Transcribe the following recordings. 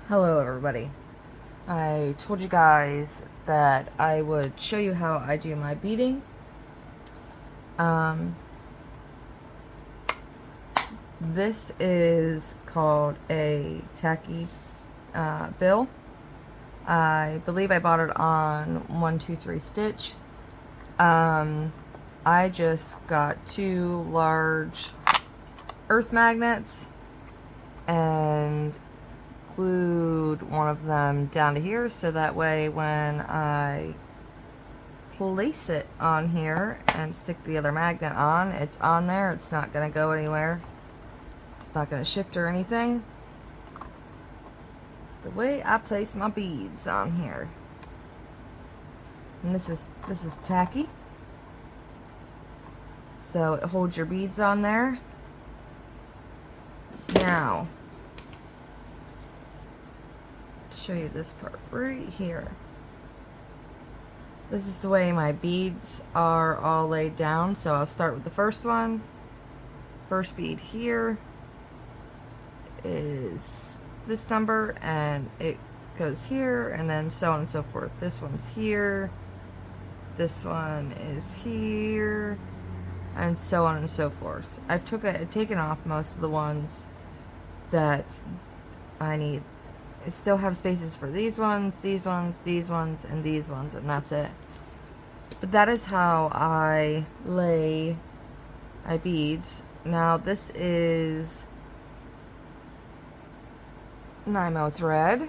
Hello everybody. I told you guys that I would show you how I do my beading. Um, this is called a tacky bill. I believe I bought it on 123 Stitch. I just got 2 large earth magnets and glued one of them down to here so that way when I place it on here and stick the other magnet on, it's on there, it's not going to go anywhere, it's not going to shift or anything. The way I place my beads on here, and this is tacky, so it holds your beads on there. Now show you this part right here. This is the way my beads are all laid down. So I'll start with the first one. First bead here is this number and it goes here, and then so on and so forth. This one's here, this one is here, and so on and so forth. I've taken off most of the ones that I need. I still have spaces for these ones, these ones, these ones, and these ones, and that's it. But that is how I lay my beads. Now this is 9mm thread.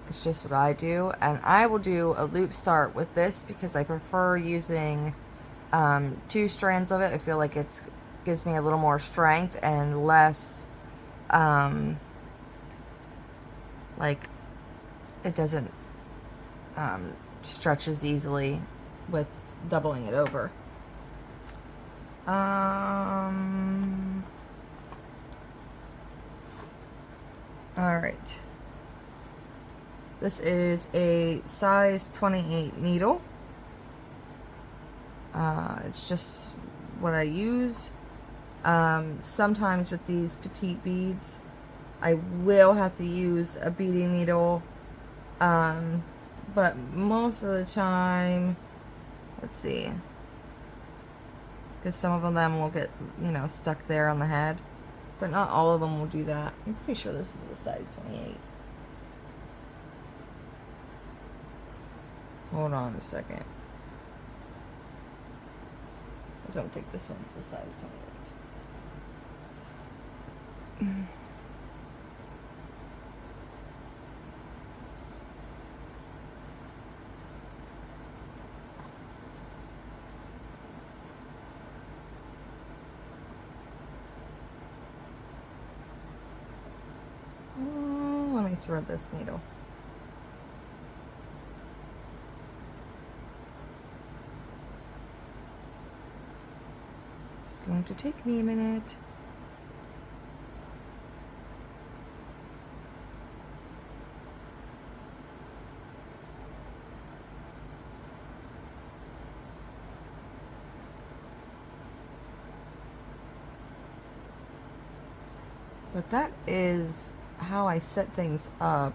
It's just what I do, and I will do a loop start with this because I prefer using 2 strands of it. I feel like it gives me a little more strength and less like it doesn't stretch as easily with doubling it over. Alright. This is a size 28 needle. It's just what I use. Sometimes with these petite beads, I will have to use a beading needle, but most of the time, let's see, because some of them will get, stuck there on the head, but not all of them will do that. I'm pretty sure this is a size 28. Hold on a second. I don't think this one's the size 28. Let me thread this needle. It's going to take me a minute. But that is how I set things up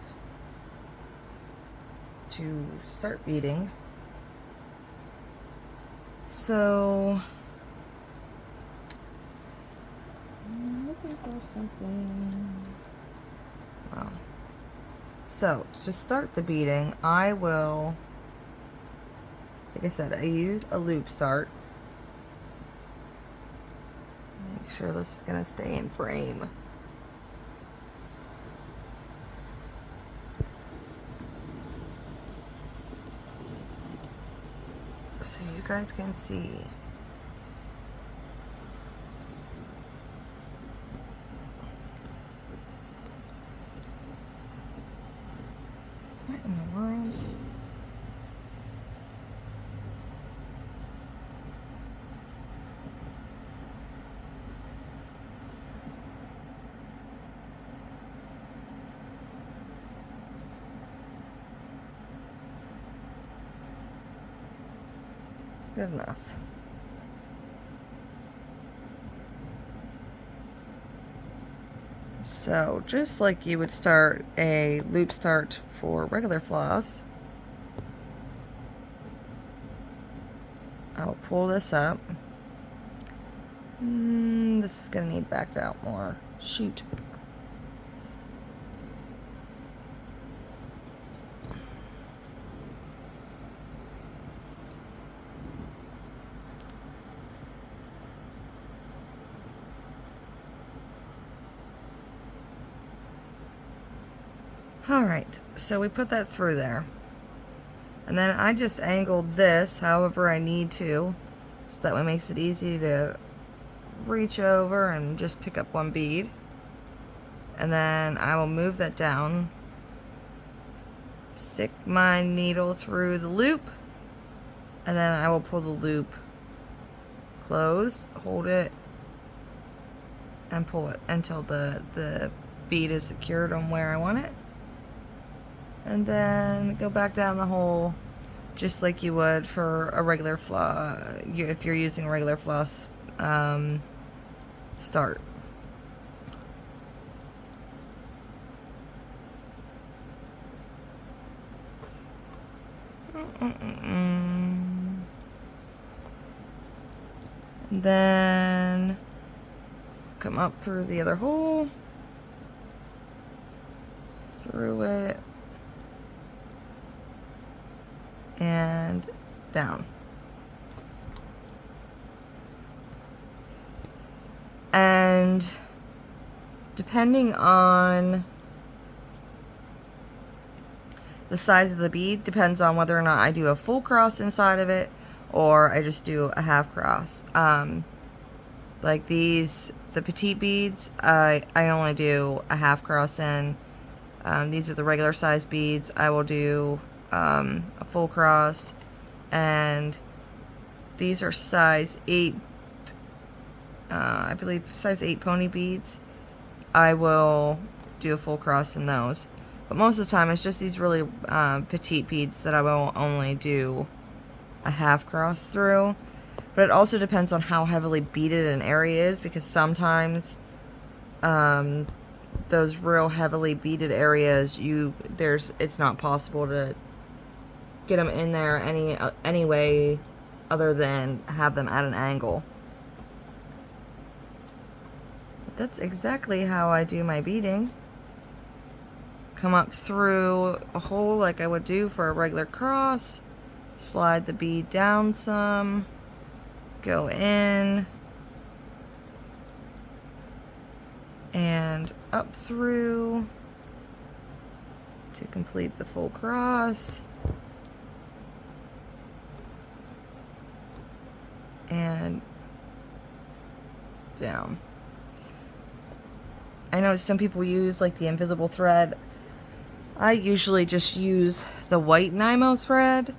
to start beading. So I'm looking for something. Wow. So to start the beading, I will, like I said, I use a loop start. Make sure this is gonna stay in frame. So you guys can see. What in the world? Good enough. So just like you would start a loop start for regular floss, I'll pull this up. This is gonna need backed out more. Shoot. Alright, so we put that through there. And then I just angled this however I need to, so that way it makes it easy to reach over and just pick up one bead. And then I will move that down, stick my needle through the loop, and then I will pull the loop closed, hold it, and pull it until the bead is secured on where I want it. And then go back down the hole just like you would for a regular floss, if you're using a regular floss start. And then come up through the other hole, through it, and down. And depending on the size of the bead, depends on whether or not I do a full cross inside of it or I just do a half cross. Like these, the petite beads, I only do a half cross in. These are the regular size beads. I will do a full cross, and these are size 8, I believe size 8 pony beads. I will do a full cross in those, but most of the time it's just these really petite beads that I will only do a half cross through. But it also depends on how heavily beaded an area is, because sometimes those real heavily beaded areas, it's not possible to get them in there any way other than have them at an angle. But that's exactly how I do my beading. Come up through a hole like I would do for a regular cross, slide the bead down some, go in, and up through to complete the full cross, and down. I know some people use like the invisible thread. I usually just use the white Nymo thread,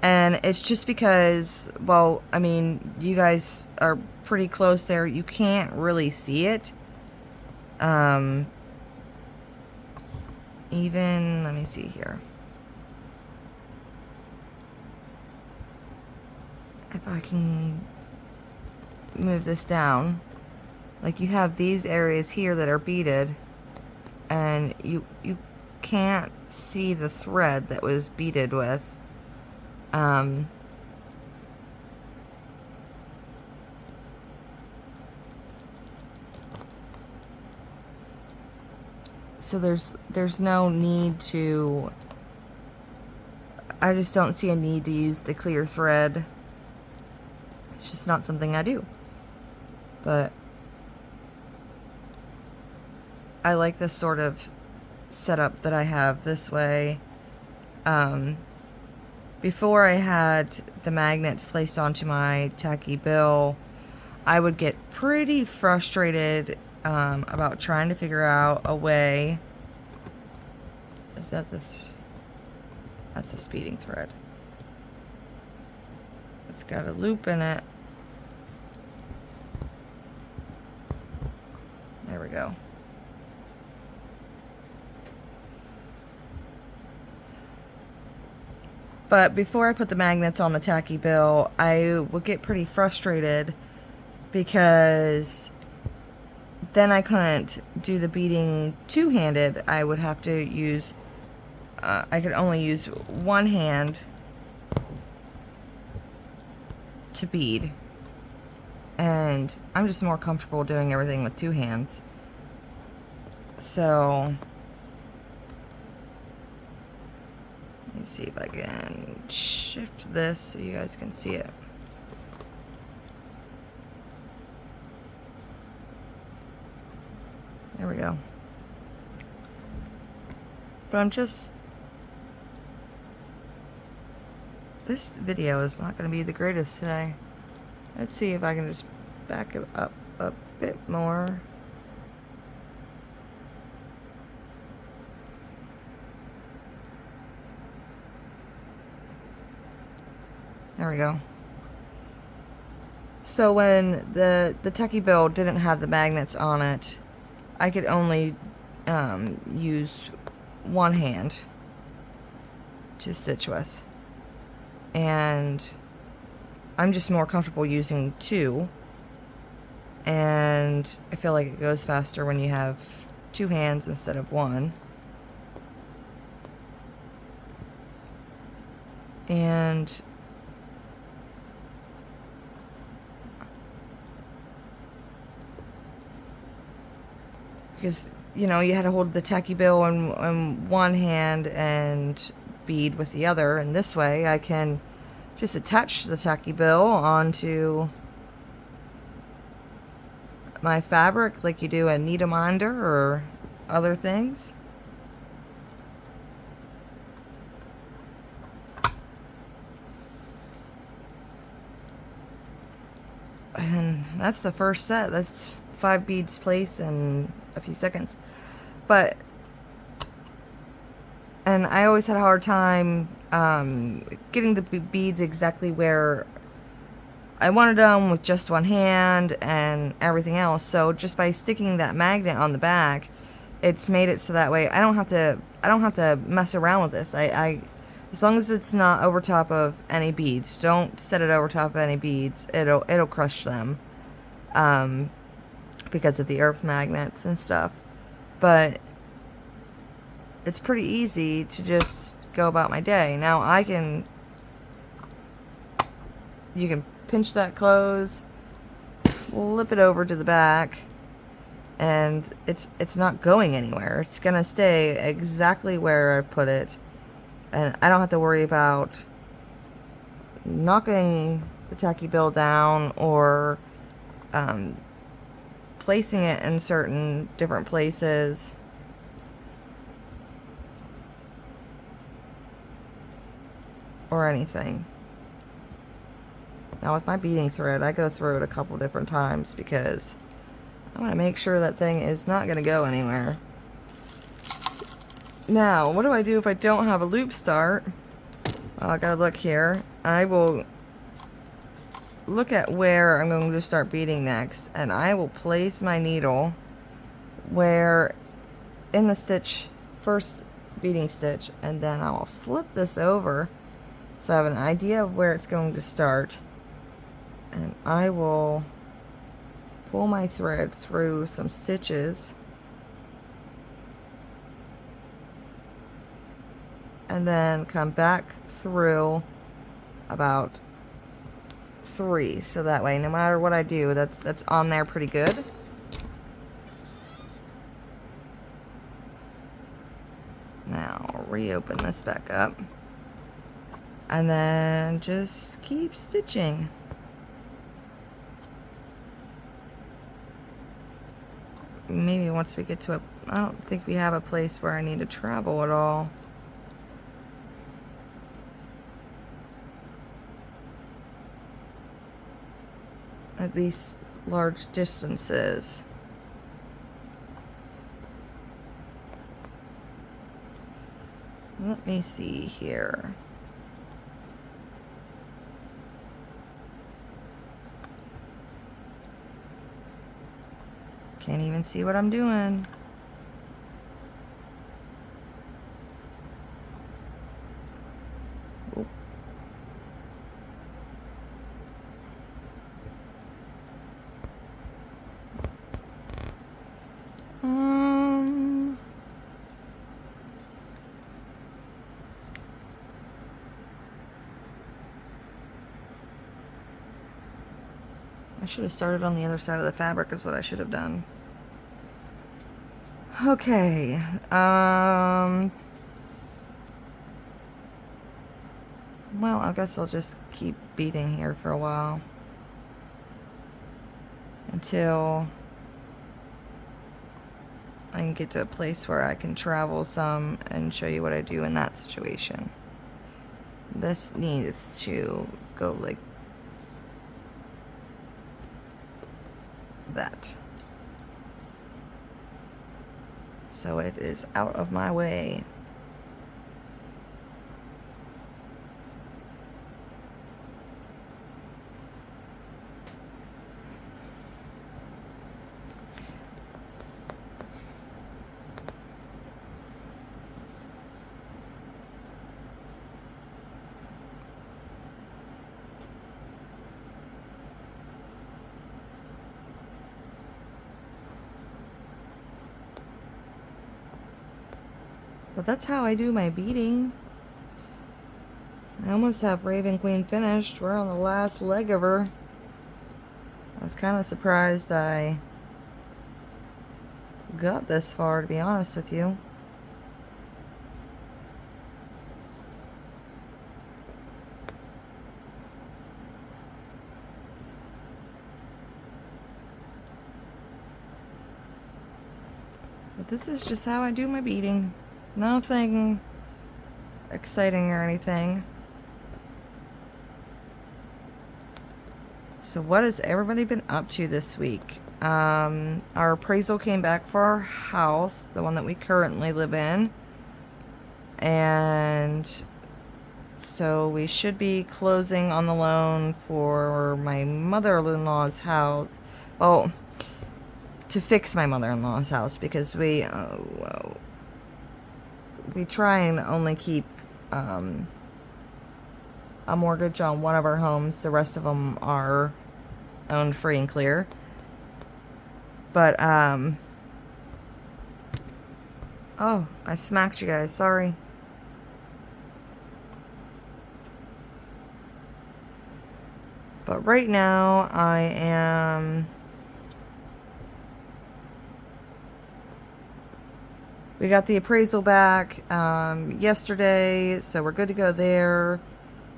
and it's just because, well, I mean, you guys are pretty close there. You can't really see it. Even, let me see here. If I can move this down, like you have these areas here that are beaded, and you can't see the thread that was beaded with. So there's no need to, I just don't see a need to use the clear thread. It's just not something I do. But I like this sort of setup that I have this way. Before I had the magnets placed onto my tacky bill, I would get pretty frustrated about trying to figure out a way. Is that this? That's the speeding thread. It's got a loop in it. There we go. But before I put the magnets on the tacky bill, I would get pretty frustrated because then I couldn't do the beading two-handed. I would have to use, I could only use one hand to bead. And I'm just more comfortable doing everything with two hands. So, let me see if I can shift this so you guys can see it. There we go. But this video is not going to be the greatest today. Let's see if I can just back it up a bit more. There we go. So when the techie bill didn't have the magnets on it, I could only use one hand to stitch with. And I'm just more comfortable using two. And I feel like it goes faster when you have two hands instead of one. And because, you know, you had to hold the tacky bill in one hand and bead with the other, and this way I can just attach the tacky bill onto my fabric like you do a needle minder or other things. And that's the first set. That's 5 beads placed in a few seconds. And I always had a hard time getting the beads exactly where I wanted them with just one hand and everything else. So just by sticking that magnet on the back, it's made it so that way I don't have to mess around with this. I as long as it's not over top of any beads, don't set it over top of any beads. It'll crush them because of the earth magnets and stuff. But it's pretty easy to just go about my day. Now you can pinch that close, flip it over to the back, and it's not going anywhere. It's gonna stay exactly where I put it, and I don't have to worry about knocking the tacky bill down or placing it in certain different places. Or anything. Now with my beading thread, I go through it a couple different times because I want to make sure that thing is not going to go anywhere. Now, what do I do if I don't have a loop start? Well, I gotta look here. I will look at where I'm going to start beading next, and I will place my needle where in the stitch, first beading stitch, and then I will flip this over so I have an idea of where it's going to start, and I will pull my thread through some stitches and then come back through about 3, so that way no matter what I do, that's on there pretty good. Now I'll reopen this back up and then just keep stitching. Maybe once we get to I don't think we have a place where I need to travel at all. At least large distances. Let me see here. Can't even see what I'm doing. Oop. should have started on the other side of the fabric is what I should have done. Okay. Well, I guess I'll just keep beading here for a while. Until I can get to a place where I can travel some and show you what I do in that situation. This needs to go like that. So it is out of my way. But that's how I do my beading. I almost have Raven Queen finished. We're on the last leg of her. I was kind of surprised I got this far, to be honest with you. But this is just how I do my beading. Nothing exciting or anything. So what has everybody been up to this week? Our appraisal came back for our house, the one that we currently live in. And so we should be closing on the loan for my mother-in-law's house. Well, to fix my mother-in-law's house, because we try and only keep a mortgage on one of our homes. The rest of them are owned free and clear. But, oh, I smacked you guys. Sorry. But right now, I am... We got the appraisal back yesterday, so we're good to go there.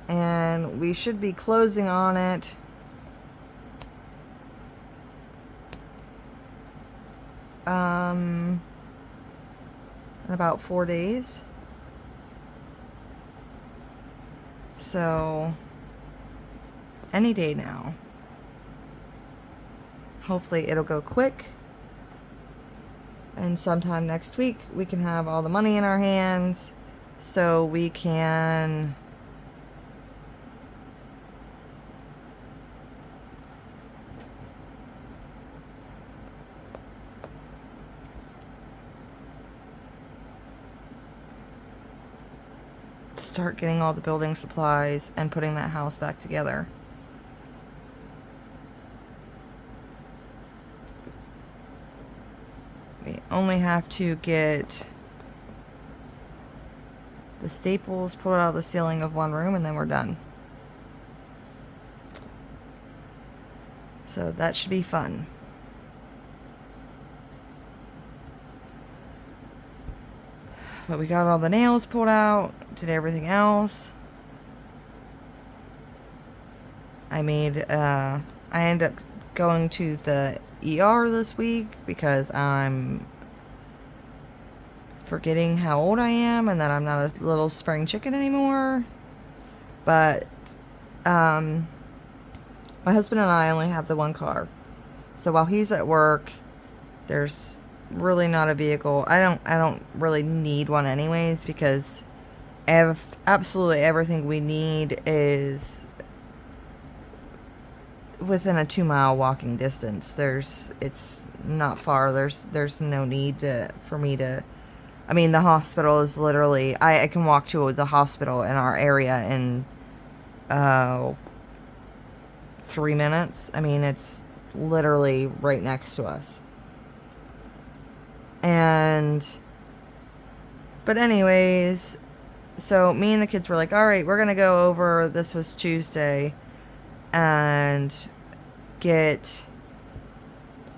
And we should be closing on it in about 4 days. So, any day now. Hopefully it'll go quick. And sometime next week we can have all the money in our hands so we can start getting all the building supplies and putting that house back together. We only have to get the staples pulled out of the ceiling of one room and then we're done. So that should be fun. But we got all the nails pulled out, did everything else. I ended up going to the ER this week because I'm forgetting how old I am and that I'm not a little spring chicken anymore. But my husband and I only have the one car. So while he's at work, there's really not a vehicle. I don't really need one anyways, because absolutely everything we need is within a 2-mile walking distance. It's not far. There's no need for me to. I mean, the hospital is literally. I can walk to the hospital in our area in 3 minutes. I mean, it's literally right next to us. But anyways, so me and the kids were like, all right, we're gonna go over. This was Tuesday, and get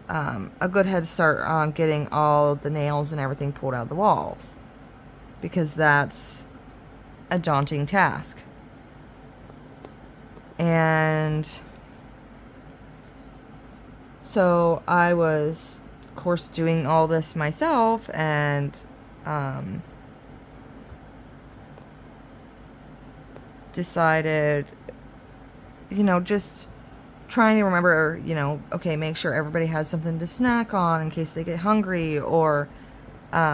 a good head start on getting all the nails and everything pulled out of the walls, because that's a daunting task. And so I was, of course, doing all this myself, and decided, just trying to remember, okay, make sure everybody has something to snack on in case they get hungry, or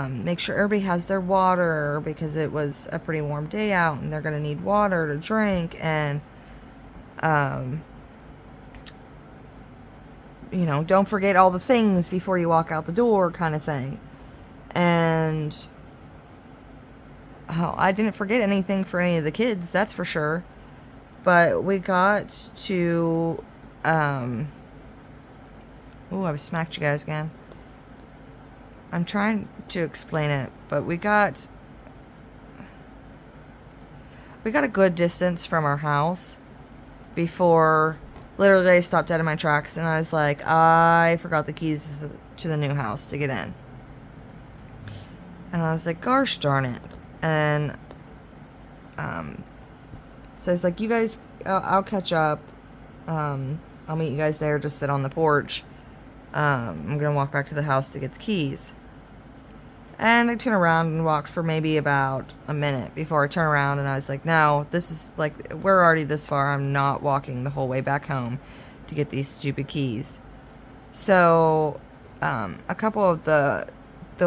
make sure everybody has their water, because it was a pretty warm day out and they're going to need water to drink, and don't forget all the things before you walk out the door, kind of thing. And I didn't forget anything for any of the kids, that's for sure. But we got to I smacked you guys again. I'm trying to explain it, but we got a good distance from our house before literally I stopped dead in my tracks, and I was like, I forgot the keys to the new house to get in. And I was like, gosh darn it. And so I was like, you guys, I'll catch up. I'll meet you guys there, just sit on the porch. I'm gonna walk back to the house to get the keys. And I turned around and walked for maybe about a minute before I turned around, and I was like, no, this is like, we're already this far. I'm not walking the whole way back home to get these stupid keys. So a couple of the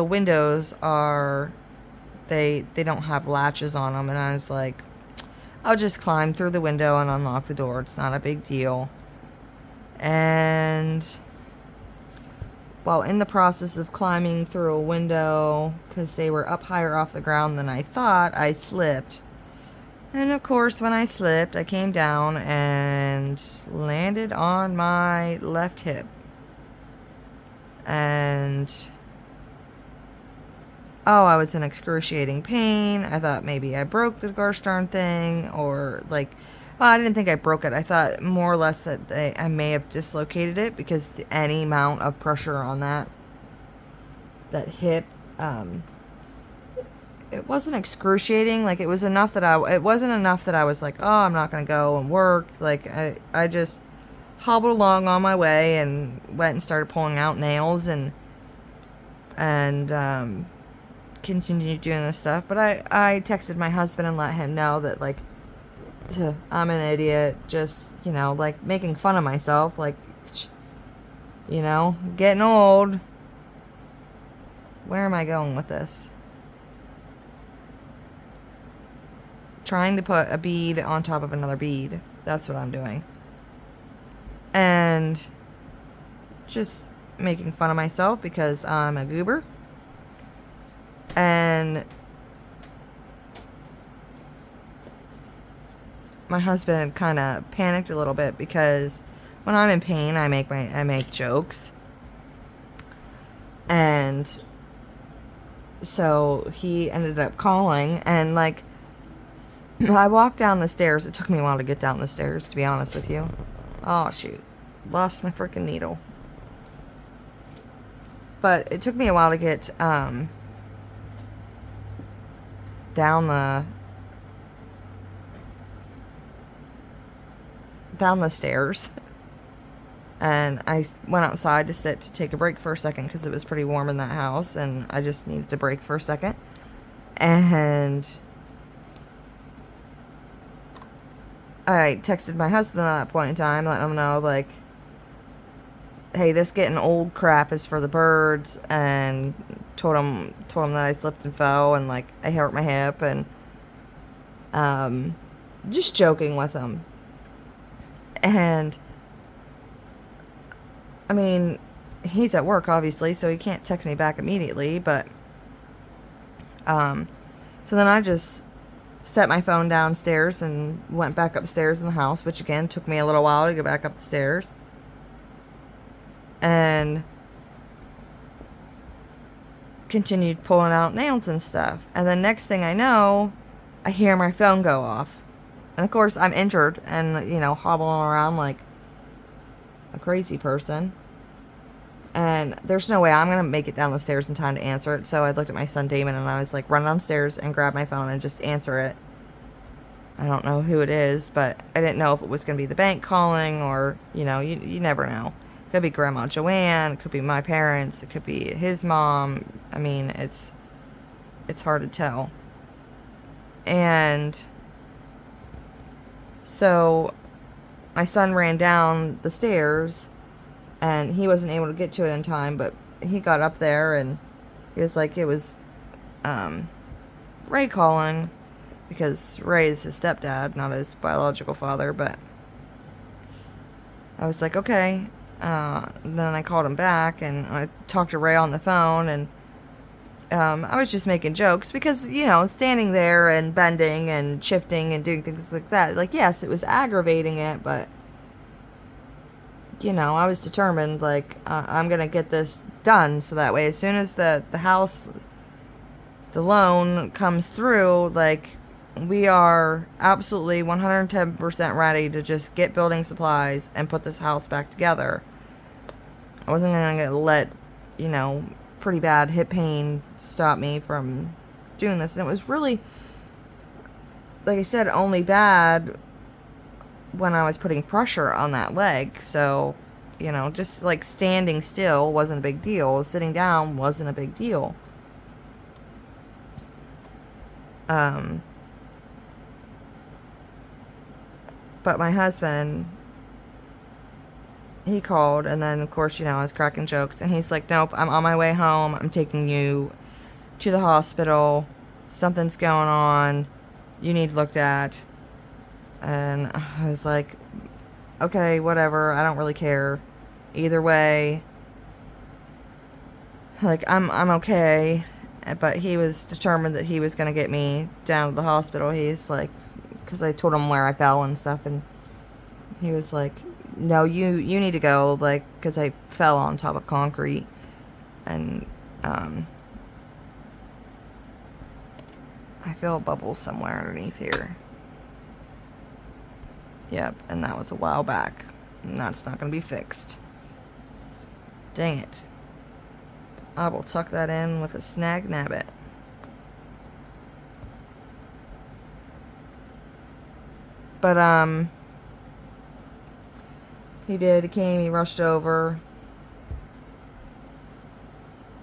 windows are, they don't have latches on them, and I was like, I'll just climb through the window and unlock the door. It's not a big deal. And while in the process of climbing through a window, because they were up higher off the ground than I thought, I slipped. And of course, when I slipped, I came down and landed on my left hip. And I was in excruciating pain. I thought maybe I broke the gosh darn thing, or like, I didn't think I broke it. I thought more or less that I may have dislocated it, because any amount of pressure on that hip, it wasn't excruciating. Like, it was enough that it wasn't enough that I was like, oh, I'm not going to go and work. Like, I just hobbled along on my way and went and started pulling out nails and continued doing this stuff. But I texted my husband and let him know that, like, I'm an idiot, just, like, making fun of myself, like, getting old. Where am I going with this? Trying to put a bead on top of another bead. That's what I'm doing. And just making fun of myself because I'm a goober. And my husband kind of panicked a little bit, because when I'm in pain, I make jokes. And so he ended up calling, and like, I walked down the stairs. It took me a while to get down the stairs, to be honest with you. Oh shoot, lost my freaking needle. But it took me a while to get down the stairs. And I went outside to take a break for a second, because it was pretty warm in that house, and I just needed to break for a second. And I texted my husband at that point in time, letting him know, like, hey, this getting old crap is for the birds, and told him that I slipped and fell, and like, I hurt my hip, and just joking with him. And I mean, he's at work, obviously, so he can't text me back immediately, but so then I just set my phone downstairs and went back upstairs in the house, which again took me a little while to get back up the stairs. And continued pulling out nails and stuff. And then next thing I know, I hear my phone go off. And of course, I'm injured and, hobbling around like a crazy person. And there's no way I'm going to make it down the stairs in time to answer it. So I looked at my son Damon and I was like, run downstairs and grab my phone and just answer it. I don't know who it is, but I didn't know if it was going to be the bank calling or, you know, you never know. It could be Grandma Joanne. It could be my parents. It could be his mom. I mean, it's hard to tell. And so my son ran down the stairs and he wasn't able to get to it in time, but he got up there and he was like, it was Ray calling, because Ray is his stepdad, not his biological father. But I was like, okay. Then I called him back and I talked to Ray on the phone, and I was just making jokes because, you know, standing there and bending and shifting and doing things like that, like, yes, it was aggravating it, but, you know, I was determined, like, I'm going to get this done so that way as soon as the house, the loan comes through, like, we are absolutely 110% ready to just get building supplies and put this house back together. I wasn't going to let, you know, pretty bad hip pain stop me from doing this. And it was really, like I said, only bad when I was putting pressure on that leg. So, you know, just like standing still wasn't a big deal. Sitting down wasn't a big deal. But my husband, he called, and then, of course, you know, I was cracking jokes, and he's like, nope, I'm on my way home. I'm taking you to the hospital. Something's going on. You need looked at. And I was like, okay, whatever. I don't really care. Either way, like, I'm okay. But he was determined that he was going to get me down to the hospital. He's like, because I told him where I fell and stuff, and he was like, no, you need to go, like, because I fell on top of concrete, and I feel a bubble somewhere underneath here. Yep, and that was a while back, and that's not going to be fixed. Dang it. I will tuck that in with a snag nabbit. But, he did. He came, he rushed over.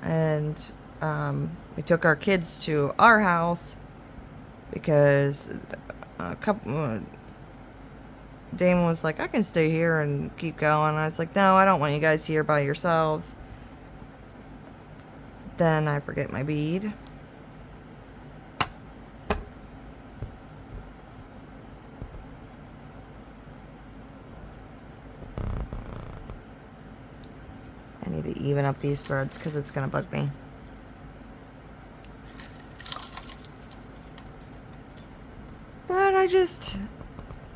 And, we took our kids to our house because Damon was like, I can stay here and keep going. I was like, no, I don't want you guys here by yourselves. Then I forget my bead. I need to even up these threads because it's going to bug me. But I just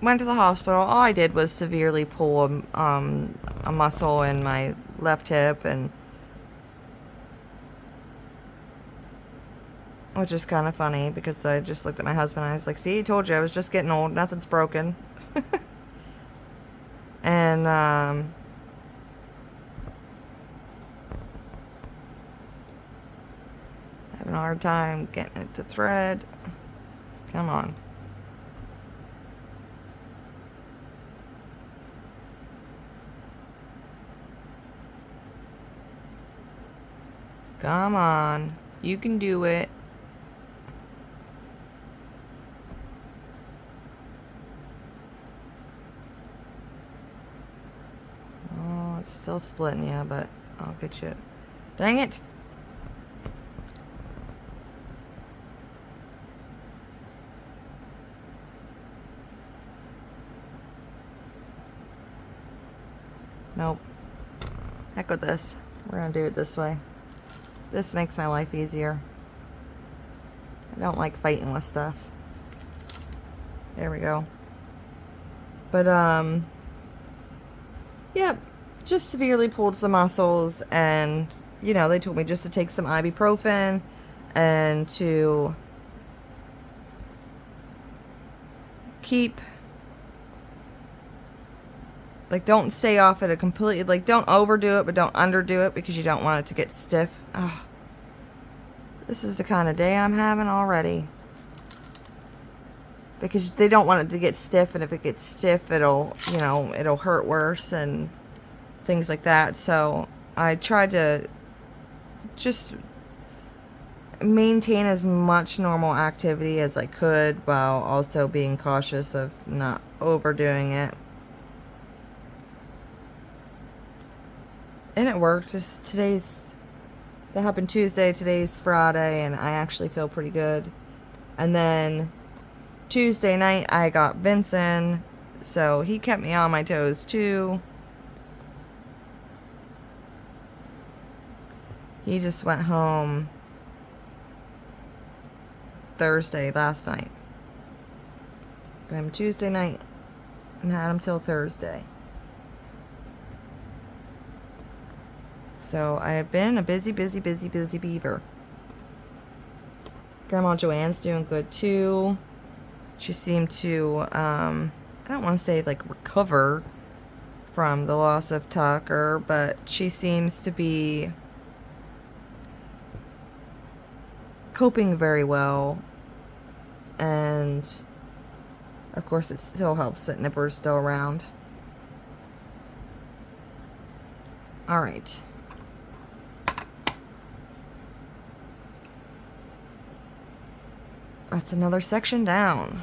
went to the hospital. All I did was severely pull a muscle in my left hip, and which is kind of funny because I just looked at my husband and I was like, see, I told you I was just getting old. Nothing's broken. And having a hard time getting it to thread. Come on. Come on. You can do it. Oh, it's still splitting, yeah, but I'll get you. Dang it. Nope. Heck with this. We're gonna do it this way. This makes my life easier. I don't like fighting with stuff. There we go. But, yep. Just severely pulled some muscles, and, you know, they told me just to take some ibuprofen and to keep Like, don't stay off at a completely, like, don't overdo it, but don't underdo it because you don't want it to get stiff. Ugh. This is the kind of day I'm having already. Because they don't want it to get stiff, and if it gets stiff, it'll, you know, it'll hurt worse and things like that. So I tried to just maintain as much normal activity as I could while also being cautious of not overdoing it. And it worked. That happened Tuesday, today's Friday, and I actually feel pretty good. And then Tuesday night I got Vincent, so he kept me on my toes too. He just went home Thursday, last night. Got him Tuesday night and had him till Thursday. So I have been a busy beaver. Grandma Joanne's doing good too. She seemed to, I don't want to say like recover from the loss of Tucker, but she seems to be coping very well. And of course it still helps that Nipper's still around. Alright. That's another section down.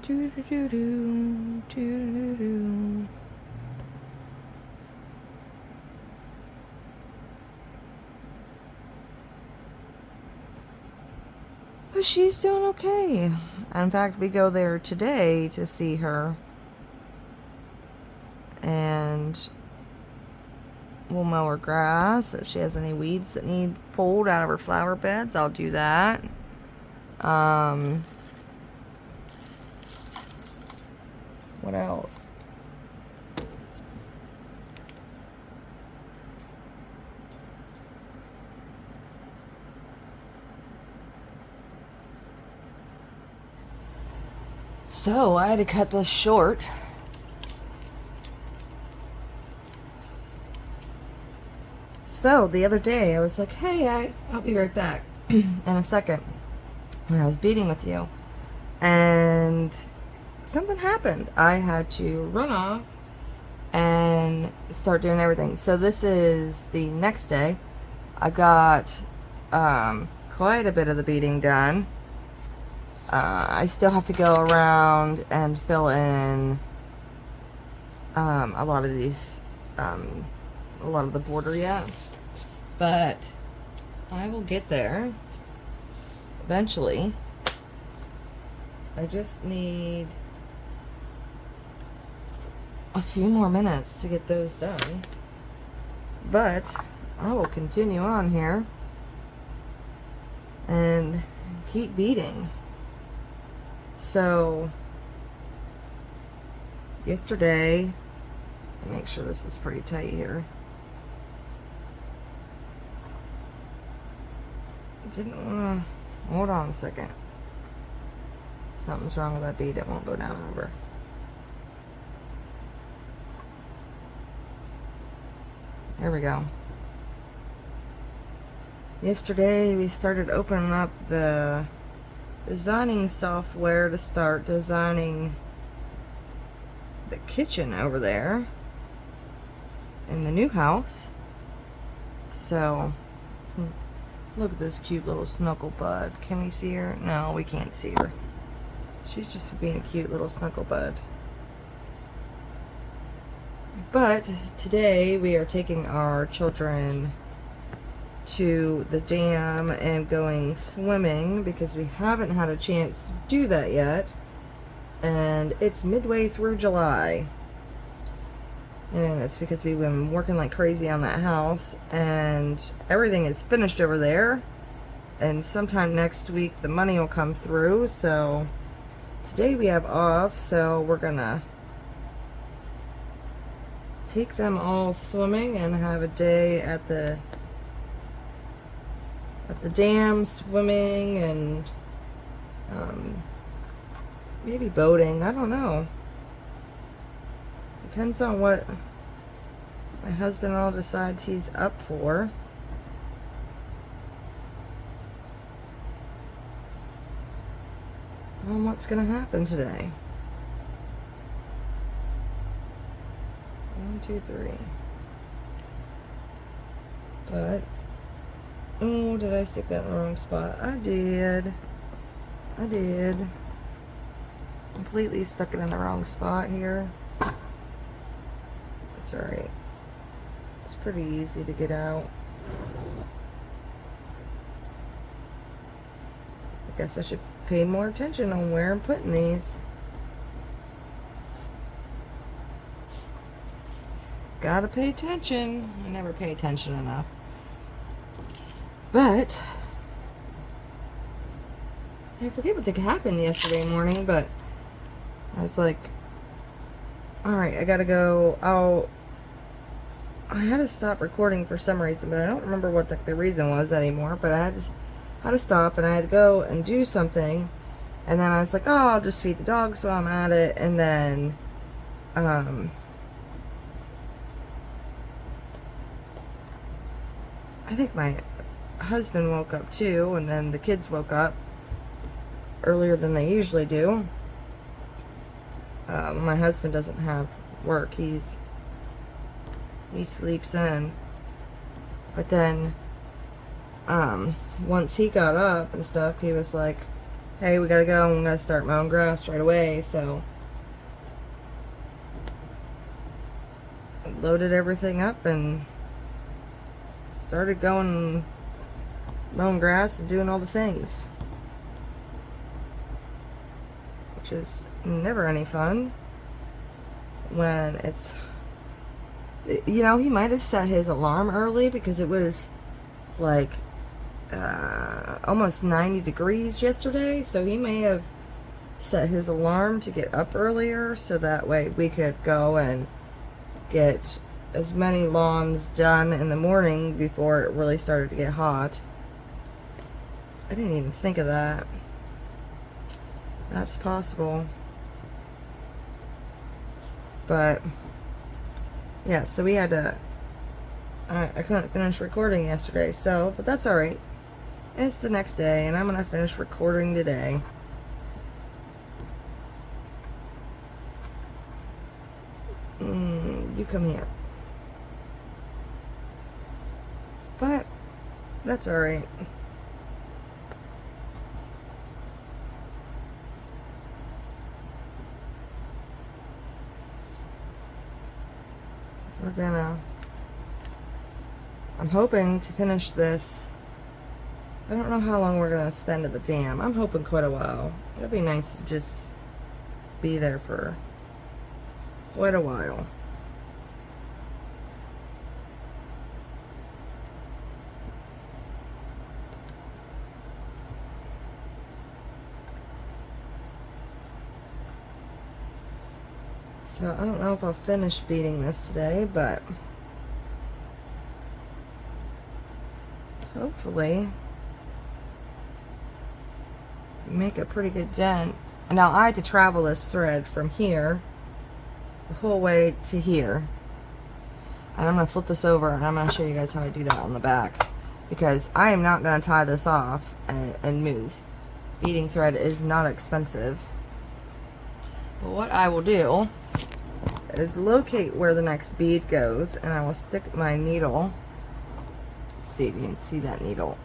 Doo-doo-doo-doo, doo-doo-doo-doo. But she's doing okay. In fact, we go there today to see her. And we'll mow her grass. If she has any weeds that need pulled out of her flower beds, I'll do that. What else? So I had to cut this short. So the other day I was like, hey, I'll be right back in a second. When I was beading with you, and something happened. I had to run off and start doing everything. So this is the next day. I got quite a bit of the beading done. I still have to go around and fill in a lot of these, a lot of the border yet, but I will get there eventually. I just need a few more minutes to get those done, but I will continue on here and keep beading. So yesterday, let me make sure this is pretty tight here. Hold on a second. Something's wrong with that bead. It won't go down over. There we go. Yesterday we started opening up the designing software to start designing the kitchen over there in the new house. So look at this cute little snuggle bud. Can we see her? No, we can't see her. She's just being a cute little snuggle bud. But today we are taking our children to the dam and going swimming because we haven't had a chance to do that yet. And it's midway through July. And it's because we've been working like crazy on that house, and everything is finished over there. And sometime next week the money will come through. So today we have off, so we're gonna take them all swimming and have a day at the at the dam swimming and maybe boating. I don't know. Depends on what my husband all decides he's up for. What's gonna happen today? 1, 2, 3. But, oh, did I stick that in the wrong spot? I did. Completely stuck it in the wrong spot here. It's alright. It's pretty easy to get out. I guess I should pay more attention on where I'm putting these. Gotta pay attention. I never pay attention enough. But I forget what happened yesterday morning, but I was like, alright, I gotta go out. I had to stop recording for some reason, but I don't remember what the reason was anymore. But I had to stop, and I had to go and do something. And then I was like, oh, I'll just feed the dogs while I'm at it. And then I think my husband woke up too, and then the kids woke up earlier than they usually do. My husband doesn't have work. He sleeps in. But then once he got up and stuff, he was like, hey, we gotta go. I'm gonna start mowing grass right away. So I loaded everything up and started going mowing grass and doing all the things, which is never any fun when it's, you know, he might have set his alarm early because it was like almost 90 degrees yesterday, so he may have set his alarm to get up earlier so that way we could go and get as many lawns done in the morning before it really started to get hot. I didn't even think of that. That's possible. But yeah, so we had to I couldn't finish recording yesterday, so, but that's alright. It's the next day and I'm gonna finish recording today. You come here. But that's alright. I'm hoping to finish this. I don't know how long we're gonna spend at the dam. I'm hoping quite a while. It'll be nice to just be there for quite a while. So I don't know if I'll finish beading this today, but hopefully make a pretty good dent. Now I had to travel this thread from here the whole way to here. And I'm going to flip this over and I'm going to show you guys how I do that on the back, because I am not going to tie this off and move. Beading thread is not expensive. But what I will do is locate where the next bead goes, and I will stick my needle. Let's see if you can see that needle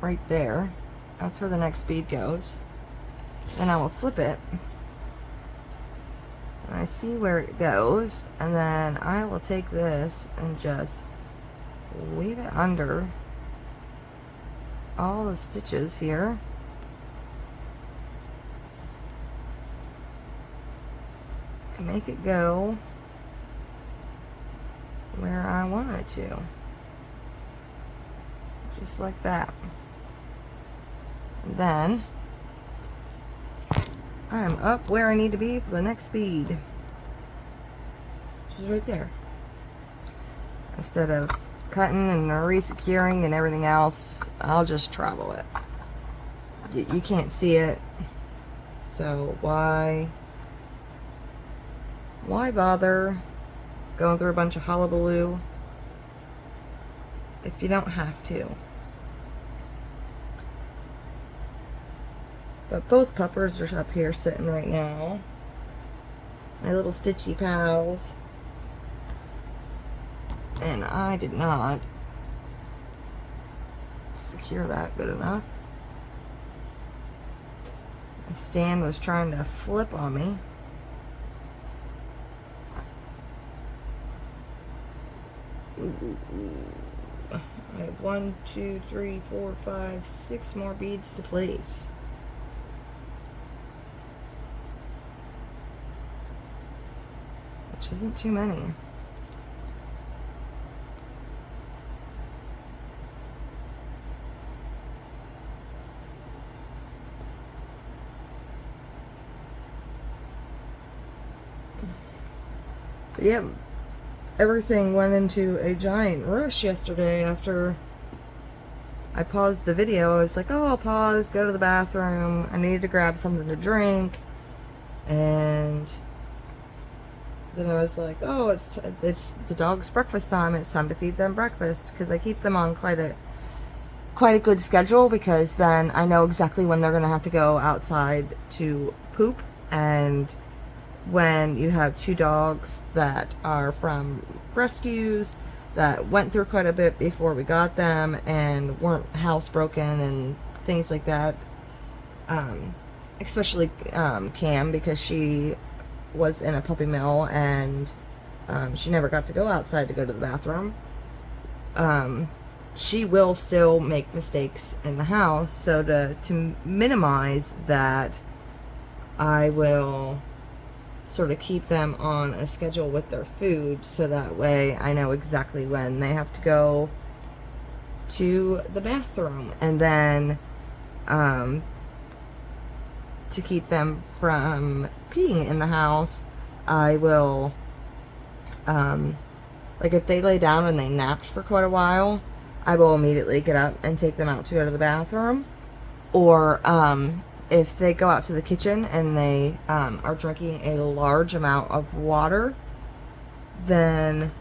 right there. That's where the next bead goes. Then I will flip it, and I see where it goes, and then I will take this and just weave it under all the stitches here. And make it go where I want it to. Just like that. And then I'm up where I need to be for the next bead, which is right there. Instead of cutting and resecuring and everything else, I'll just travel it. You can't see it, so why bother going through a bunch of hullabaloo if you don't have to? But both puppers are up here sitting right now. My little stitchy pals. And I did not secure that good enough. My stand was trying to flip on me. I have 1, 2, 3, 4, 5, 6 more beads to place. Which isn't too many. But yeah, everything went into a giant rush yesterday after I paused the video. I was like, oh, I'll pause, go to the bathroom. I needed to grab something to drink. And then I was like, oh, it's the dog's breakfast time. It's time to feed them breakfast, because I keep them on quite a good schedule, because then I know exactly when they're going to have to go outside to poop. And when you have 2 dogs that are from rescues that went through quite a bit before we got them and weren't housebroken and things like that, especially Cam, because she was in a puppy mill and she never got to go outside to go to the bathroom. She will still make mistakes in the house, so to minimize that, I will sort of keep them on a schedule with their food, so that way I know exactly when they have to go to the bathroom. And then to keep them from peeing in the house, I will like if they lay down and they napped for quite a while, I will immediately get up and take them out to go to the bathroom. Or if they go out to the kitchen and they are drinking a large amount of water, then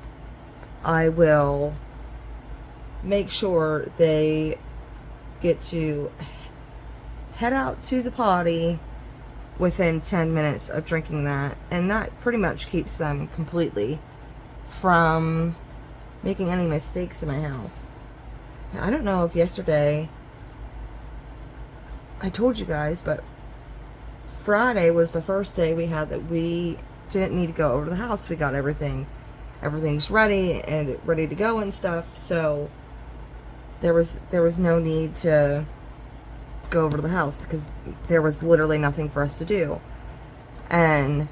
I will make sure they get to head out to the potty within 10 minutes of drinking that. And that pretty much keeps them completely from making any mistakes in my house. I don't know if yesterday I told you guys, but Friday was the first day we had that we didn't need to go over to the house. We got everything's ready and ready to go and stuff, so there was no need to go over to the house, because there was literally nothing for us to do. And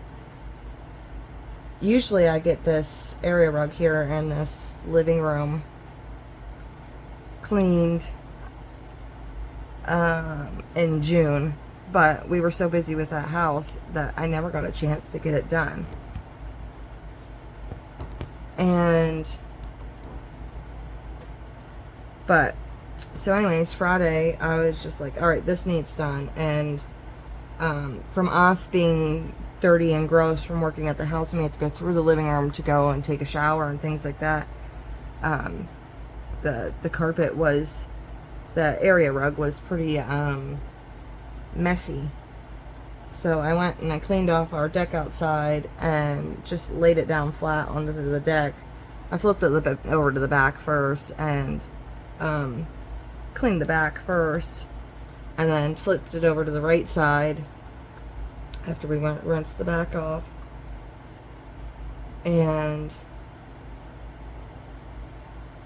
usually I get this area rug here in this living room cleaned in June, but we were so busy with that house that I never got a chance to get it done. But so anyways, Friday I was just like, all right, this needs done. And from us being dirty and gross from working at the house, and we had to go through the living room to go and take a shower and things like that, the carpet was, the area rug was pretty messy. So I went and I cleaned off our deck outside and just laid it down flat onto the deck. I flipped it over to the back first and cleaned the back first, and then flipped it over to the right side after we rinsed the back off. And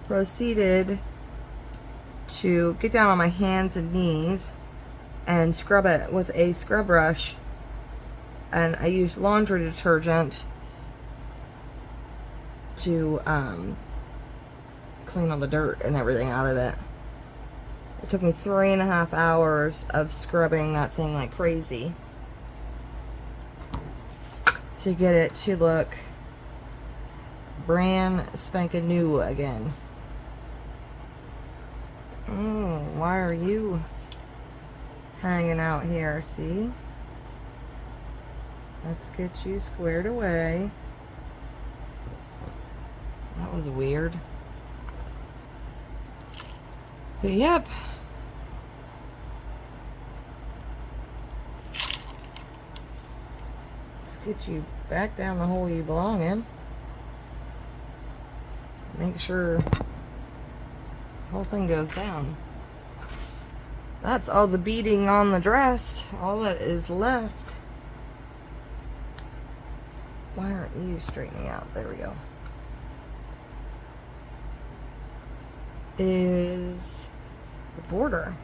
proceeded to get down on my hands and knees and scrub it with a scrub brush. And I used laundry detergent to clean all the dirt and everything out of it. It took me 3.5 hours of scrubbing that thing like crazy to get it to look brand spanking new again. Oh, why are you hanging out here? See? Let's get you squared away. That was weird. But yep. Let's get you back down the hole you belong in. Make sure the whole thing goes down. That's all the beading on the dress. All that is left. Why aren't you straightening out? There we go. Is the border.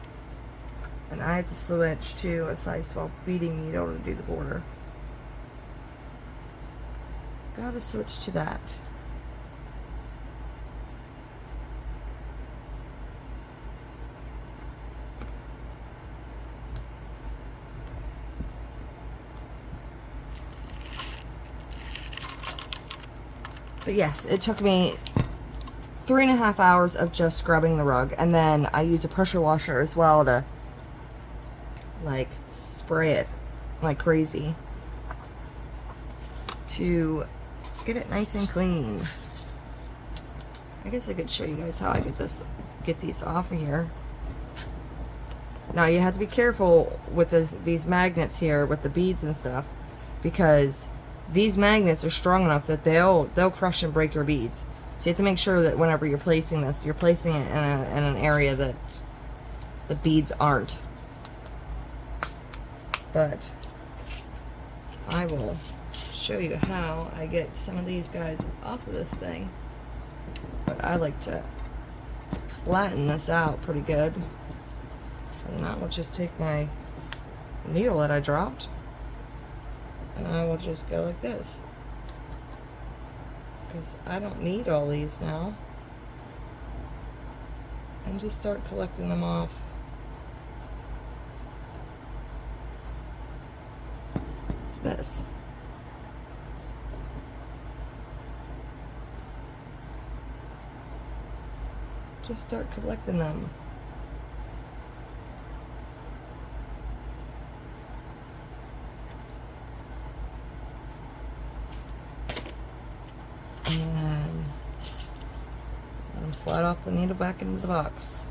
And I had to switch to a size 12 beading needle to do the border. Gotta switch to that. But yes, it took me 3.5 hours of just scrubbing the rug, and then I use a pressure washer as well to like spray it like crazy to get it nice and clean. I guess I could show you guys how I get these off of here. Now you have to be careful with these magnets here with the beads and stuff, because these magnets are strong enough that they'll crush and break your beads. So you have to make sure that whenever you're placing this, you're placing it in an area that the beads aren't. But I will show you how I get some of these guys off of this thing. But I like to flatten this out pretty good. And then I will just take my needle that I dropped, and I will just go like this, because I don't need all these now, and just start collecting them off. This. Just start collecting them. And let them slide off the needle back into the box.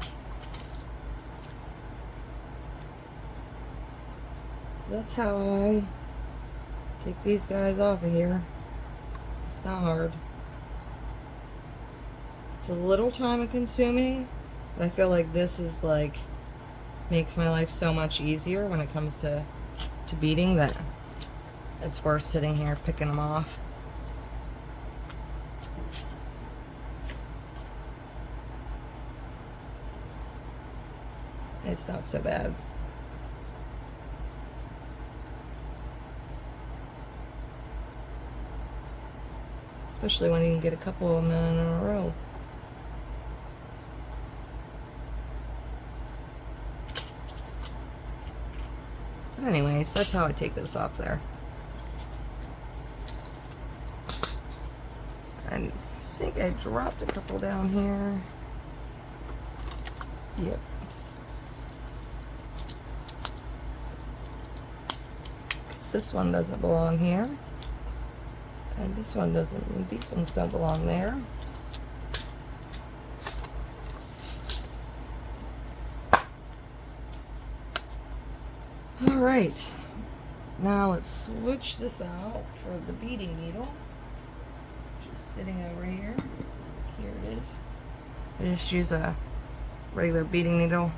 That's how I take these guys off of here. It's not hard. It's a little time consuming, but I feel like this is like makes my life so much easier when it comes to beading that it's worth sitting here picking them off. It's not so bad. Especially when you can get a couple of them in a row. But anyways, that's how I take this off there. I think I dropped a couple down here. Yep. Because this one doesn't belong here. And this one doesn't, these ones don't belong there. Alright, now let's switch this out for the beading needle, which is sitting over here. Here it is. I just use a regular beading needle.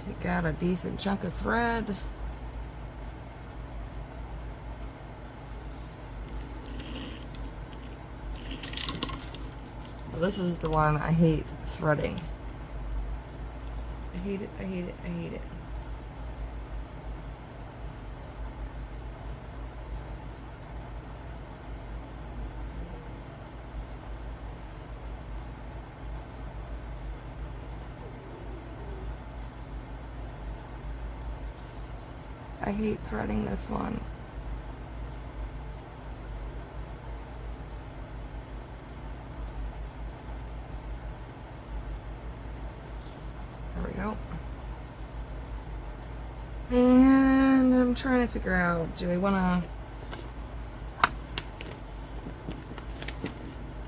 Take out a decent chunk of thread. This is the one I hate threading. I hate it, I hate it, I hate it. I hate threading this one. And I'm trying to figure out, do I want to...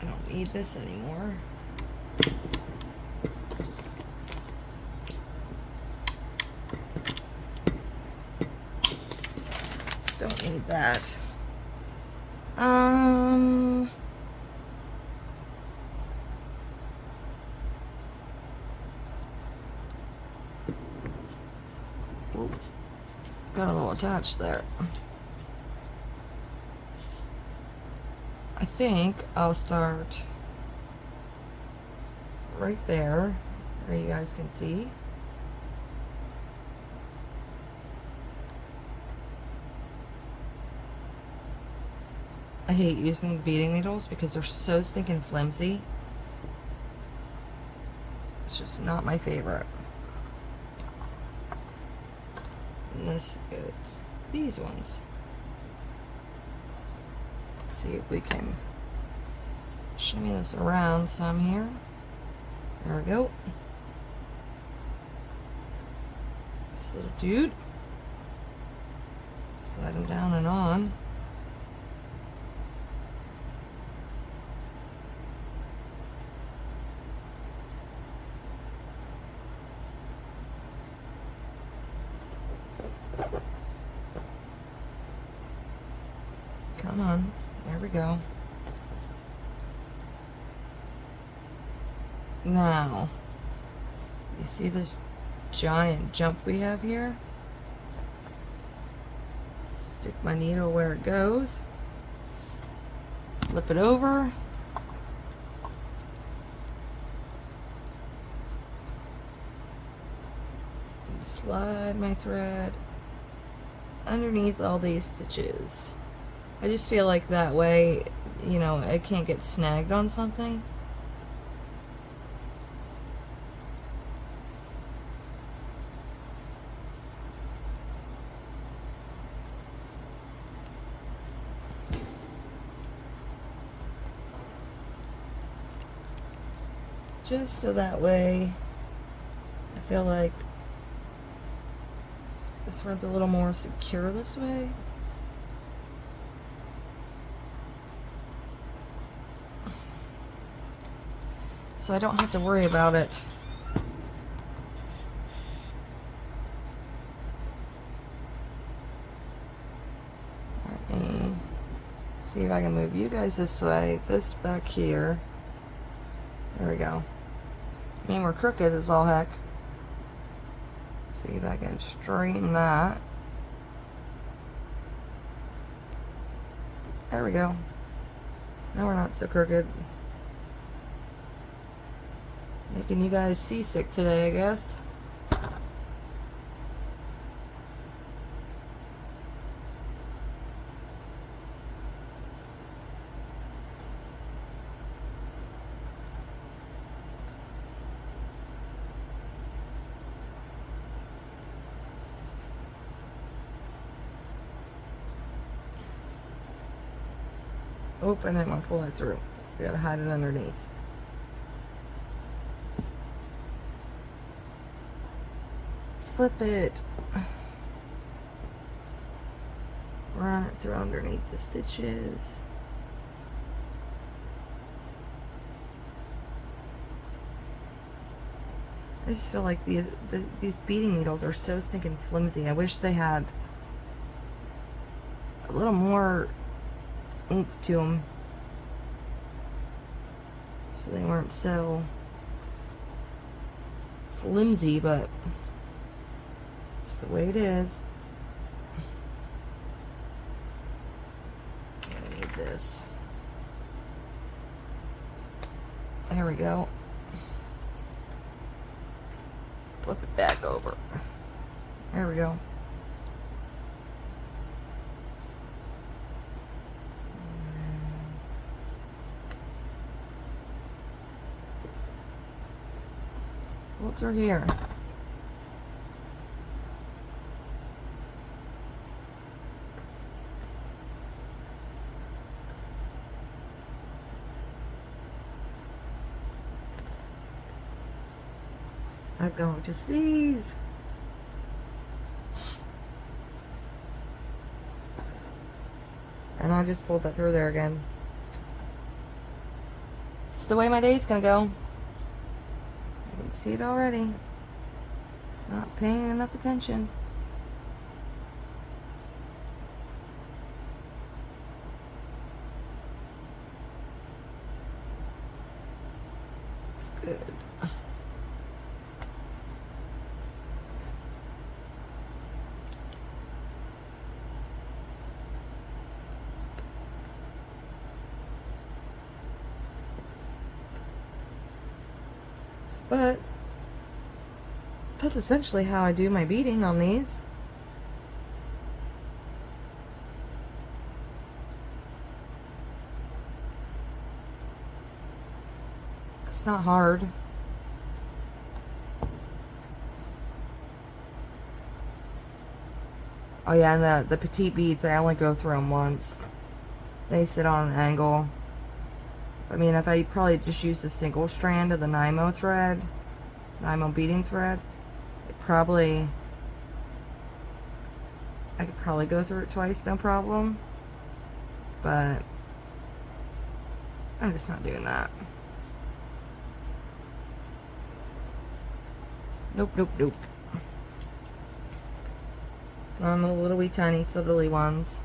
I don't need this anymore. Don't need that. Ooh, got a little attached there. I think I'll start right there where you guys can see. I hate using the beading needles because they're so stinking flimsy. It's just not my favorite. And this is these ones. Let's see if we can shimmy this around some here. There we go. This little dude. Slide him down and on. Come on, there we go. Now, you see this giant jump we have here? Stick my needle where it goes. Flip it over. And slide my thread underneath all these stitches. I just feel like that way, you know, it can't get snagged on something. Just so that way, I feel like the thread's a little more secure this way. So I don't have to worry about it. Let me see if I can move you guys this way, this back here. There we go. I mean, we're crooked as all heck. Let's see if I can straighten that. There we go. Now we're not so crooked. Making you guys seasick today, I guess. Oh, I didn't want to pull that through. We gotta hide it underneath. Flip it. Run it through underneath the stitches. I just feel like these beading needles are so stinking flimsy. I wish they had a little more oomph to them, so they weren't so flimsy, but it's the way it is. I need this. There we go. Flip it back over. There we go. What's her here? I'm going to sneeze. And I just pulled that through there again. It's the way my day's gonna go. You can see it already. Not paying enough attention. It's good. But that's essentially how I do my beading on these. It's not hard. Oh yeah, and the petite beads, I only go through them once. They sit on an angle. I mean, if I probably just used a single strand of the Nymo thread, Nymo beading thread, I could probably go through it twice, no problem. But I'm just not doing that. Nope, nope, nope. On the little wee tiny fiddly ones.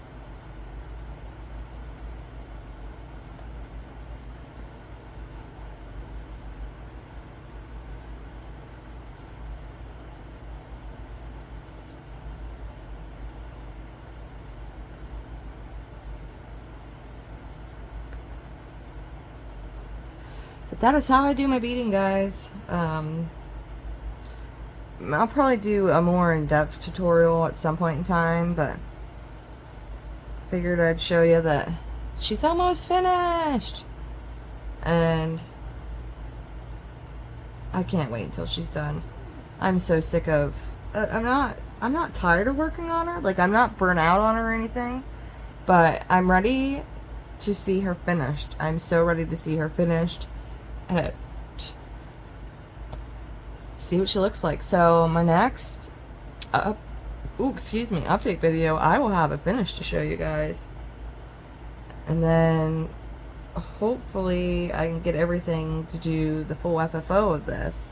But that is how I do my beading, guys. I'll probably do a more in-depth tutorial at some point in time, but figured I'd show you that she's almost finished. And I can't wait until she's done. I'm so sick of I'm not tired of working on her. Like, I'm not burnt out on her or anything, but I'm ready to see her finished. I'm so ready to see her finished. See what she looks like. So my next update video, I will have it finished to show you guys, and then hopefully I can get everything to do the full FFO of this.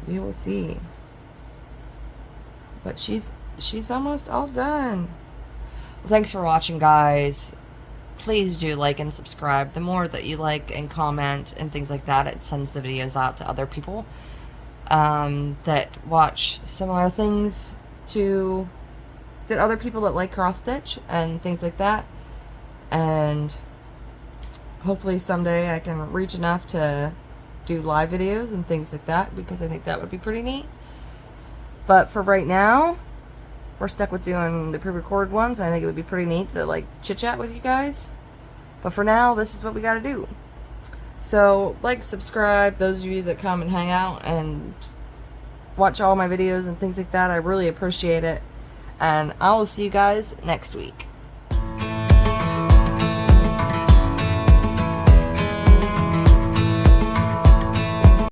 We will see. But she's almost all done. Well, thanks for watching, guys. Please do like and subscribe. The more that you like and comment and things like that, it sends the videos out to other people that watch similar things to that other people that like cross stitch and things like that. And hopefully someday I can reach enough to do live videos and things like that, because I think that would be pretty neat. But for right now, we're stuck with doing the pre-recorded ones, and I think it would be pretty neat to like chit-chat with you guys. But for now, this is what we gotta do. So, like, subscribe, those of you that come and hang out and watch all my videos and things like that. I really appreciate it. And I will see you guys next week.